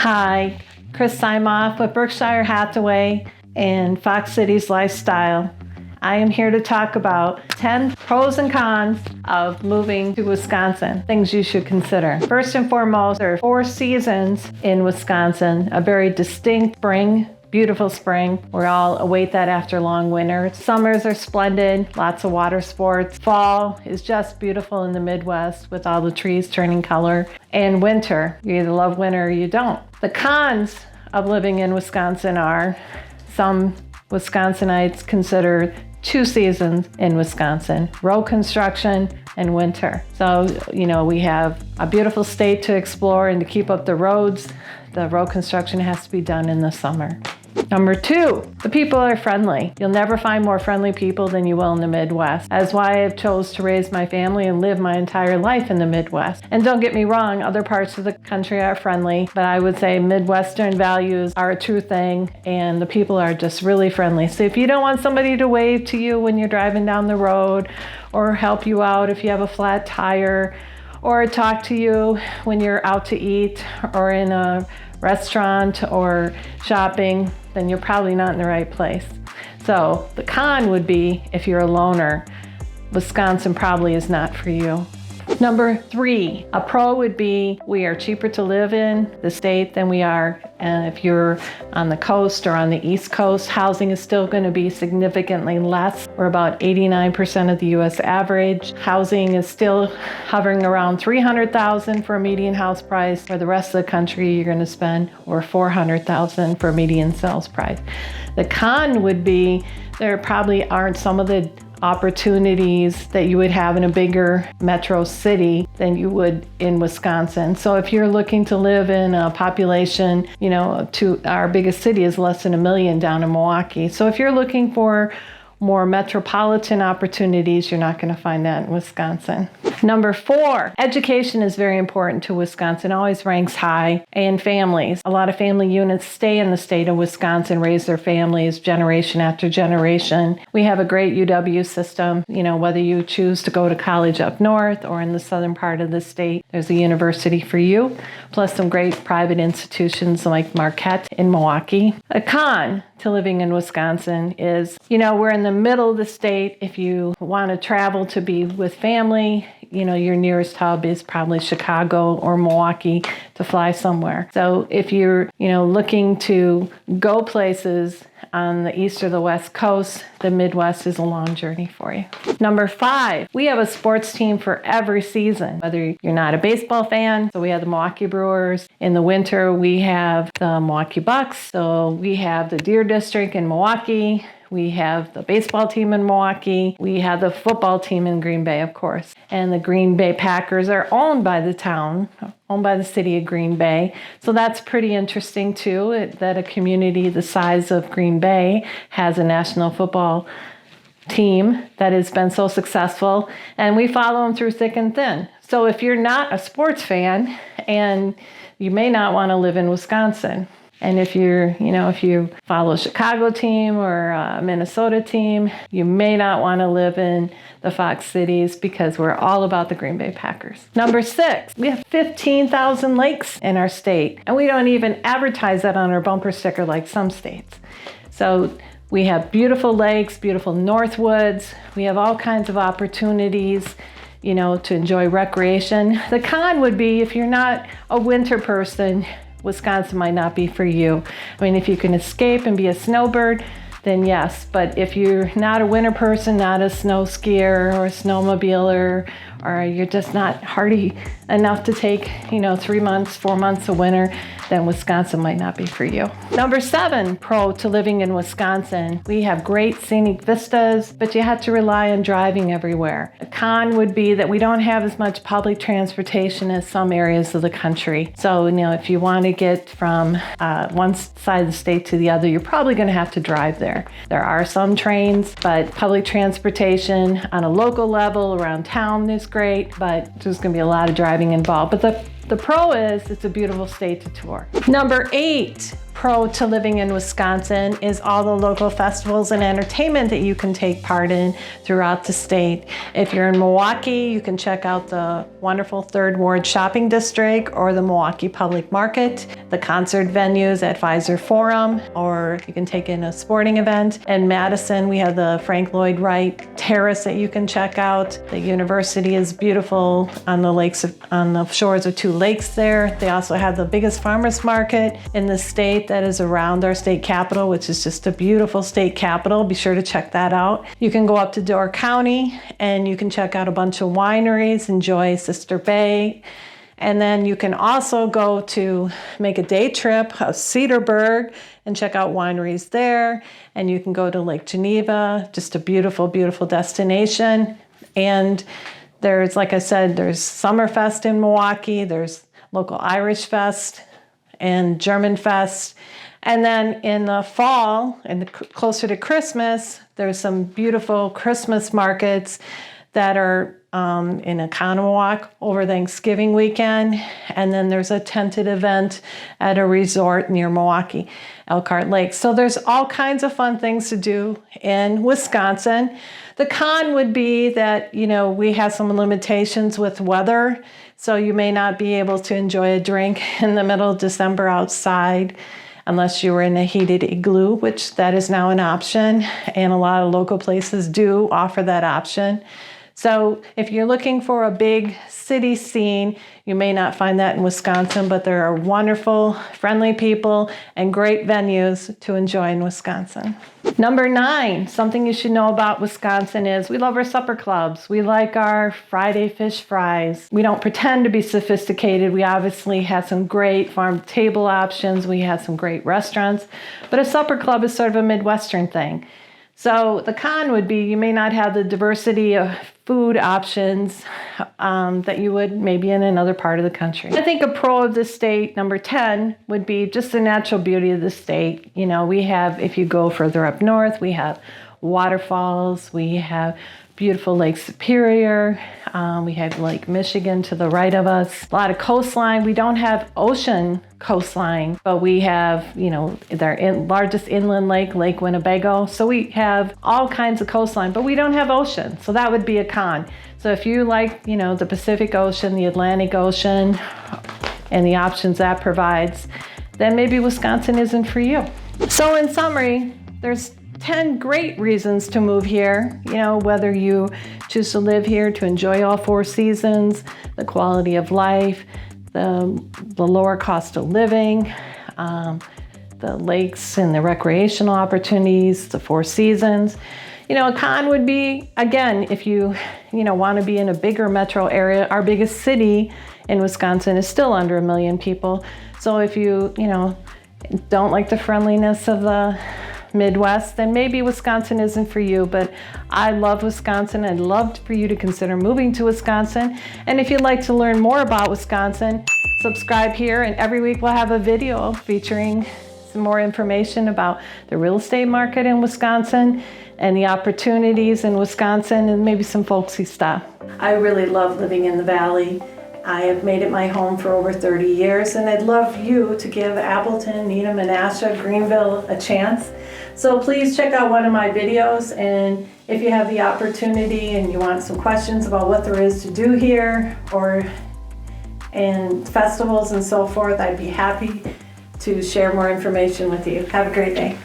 Hi, Chris Simoff with Berkshire Hathaway and Fox Cities Lifestyle. I am here to talk about 10 pros and cons of moving to Wisconsin, things you should consider. First and foremost, there are 4 seasons in Wisconsin, a very distinct spring, beautiful spring. We all await that after long winters. Summers are splendid, lots of water sports. Fall is just beautiful in the Midwest with all the trees turning color. And winter, you either love winter or you don't. The cons of living in Wisconsin are some Wisconsinites consider 2 seasons in Wisconsin, road construction and winter. So, we have a beautiful state to explore, and to keep up the roads, the road construction has to be done in the summer. Number 2, the people are friendly. You'll never find more friendly people than you will in the Midwest. That's why I've chose to raise my family and live my entire life in the Midwest. And don't get me wrong, other parts of the country are friendly, but I would say Midwestern values are a true thing, and the people are just really friendly. So if you don't want somebody to wave to you when you're driving down the road, or help you out if you have a flat tire, or talk to you when you're out to eat or in a restaurant or shopping, then you're probably not in the right place. So the con would be if you're a loner, Wisconsin probably is not for you. Number 3, a pro would be we are cheaper to live in the state than we are. And if you're on the coast or on the East Coast, housing is still going to be significantly less. We're about 89% of the U.S. average. Housing is still hovering around $300,000 for a median house price. For the rest of the country, you're going to spend over $400,000 for a median sales price. The con would be there probably aren't some of the opportunities that you would have in a bigger metro city than you would in Wisconsin. So if you're looking to live in a population, to our biggest city is less than 1 million down in Milwaukee. So if you're looking for more metropolitan opportunities, you're not going to find that in Wisconsin. Number 4, education is very important to Wisconsin, always ranks high, and families. A lot of family units stay in the state of Wisconsin, raise their families generation after generation. We have a great UW system, whether you choose to go to college up north or in the southern part of the state, there's a university for you, plus some great private institutions like Marquette in Milwaukee. A con to living in Wisconsin is, we're in the middle of the state. If you want to travel to be with family, your nearest hub is probably Chicago or Milwaukee to fly somewhere. So if you're, looking to go places on the east or the west coast, the Midwest is a long journey for you. Number 5, we have a sports team for every season, whether you're not a baseball fan. So we have the Milwaukee Brewers. In the winter, we have the Milwaukee Bucks. So we have the Deer District in Milwaukee. We have the baseball team in Milwaukee. We have the football team in Green Bay, of course. And the Green Bay Packers are owned by the town, owned by the city of Green Bay. So that's pretty interesting too, that a community the size of Green Bay has a national football team that has been so successful. And we follow them through thick and thin. So if you're not a sports fan, and you may not want to live in Wisconsin. And if if you follow a Chicago team or a Minnesota team, you may not want to live in the Fox cities because we're all about the Green Bay Packers. Number 6, we have 15,000 lakes in our state, and we don't even advertise that on our bumper sticker like some states. So we have beautiful lakes, beautiful Northwoods. We have all kinds of opportunities, to enjoy recreation. The con would be if you're not a winter person, Wisconsin might not be for you. I mean, if you can escape and be a snowbird, then yes. But if you're not a winter person, not a snow skier or a snowmobiler, or you're just not hardy enough to take, 3 months, 4 months of winter, then Wisconsin might not be for you. Number 7, pro to living in Wisconsin. We have great scenic vistas, but you have to rely on driving everywhere. A con would be that we don't have as much public transportation as some areas of the country. So, if you want to get from one side of the state to the other, you're probably going to have to drive there. There are some trains, but public transportation on a local level around town is great, but there's going to be a lot of driving involved. But the The pro is it's a beautiful state to tour. Number 8 pro to living in Wisconsin is all the local festivals and entertainment that you can take part in throughout the state. If you're in Milwaukee, you can check out the wonderful 3rd Ward Shopping District or the Milwaukee Public Market, the concert venues at Pfizer Forum, or you can take in a sporting event. In Madison, we have the Frank Lloyd Wright Terrace that you can check out. The university is beautiful on the shores of 2 lakes there. They also have the biggest farmers market in the state that is around our state capital, which is just a beautiful state capital. Be sure to check that out. You can go up to Door County and you can check out a bunch of wineries, enjoy Sister Bay. And then you can also go to make a day trip of Cedarburg and check out wineries there. And you can go to Lake Geneva, just a beautiful, beautiful destination. And there's, like I said, there's Summerfest in Milwaukee, there's local Irish Fest and German Fest. And then in the fall, and closer to Christmas, there's some beautiful Christmas markets that are in Economowalk over Thanksgiving weekend. And then there's a tented event at a resort near Milwaukee, Elkhart Lake. So there's all kinds of fun things to do in Wisconsin. The con would be that, we have some limitations with weather. So you may not be able to enjoy a drink in the middle of December outside unless you were in a heated igloo, which that is now an option. And a lot of local places do offer that option. So if you're looking for a big city scene, you may not find that in Wisconsin, but there are wonderful, friendly people and great venues to enjoy in Wisconsin. Number 9, something you should know about Wisconsin is we love our supper clubs. We like our Friday fish fries. We don't pretend to be sophisticated. We obviously have some great farm table options. We have some great restaurants, but a supper club is sort of a Midwestern thing. So the con would be you may not have the diversity of food options that you would maybe in another part of the country. I think a pro of the state, number 10, would be just the natural beauty of the state. We have, if you go further up north, we have waterfalls, we have beautiful Lake Superior, we have Lake Michigan to the right of us, a lot of coastline. We don't have ocean coastline, but we have, their largest inland lake, Lake Winnebago. So we have all kinds of coastline, but we don't have ocean. So that would be a con. So if you like, the Pacific Ocean, the Atlantic Ocean, and the options that provides, then maybe Wisconsin isn't for you. So in summary, there's 10 great reasons to move here, whether you choose to live here to enjoy all 4 seasons, the quality of life, the lower cost of living, the lakes and the recreational opportunities, the 4 seasons. A con would be, again, if you want to be in a bigger metro area, our biggest city in Wisconsin is still under 1 million people. So if you don't like the friendliness of the Midwest, then maybe Wisconsin isn't for you, but I love Wisconsin. I'd love for you to consider moving to Wisconsin. And if you'd like to learn more about Wisconsin, subscribe here, and every week we'll have a video featuring some more information about the real estate market in Wisconsin and the opportunities in Wisconsin and maybe some folksy stuff. I really love living in the Valley. I have made it my home for over 30 years, and I'd love you to give Appleton, Needham, Menasha, Greenville a chance. So please check out one of my videos, and if you have the opportunity and you want some questions about what there is to do here and festivals and so forth, I'd be happy to share more information with you. Have a great day.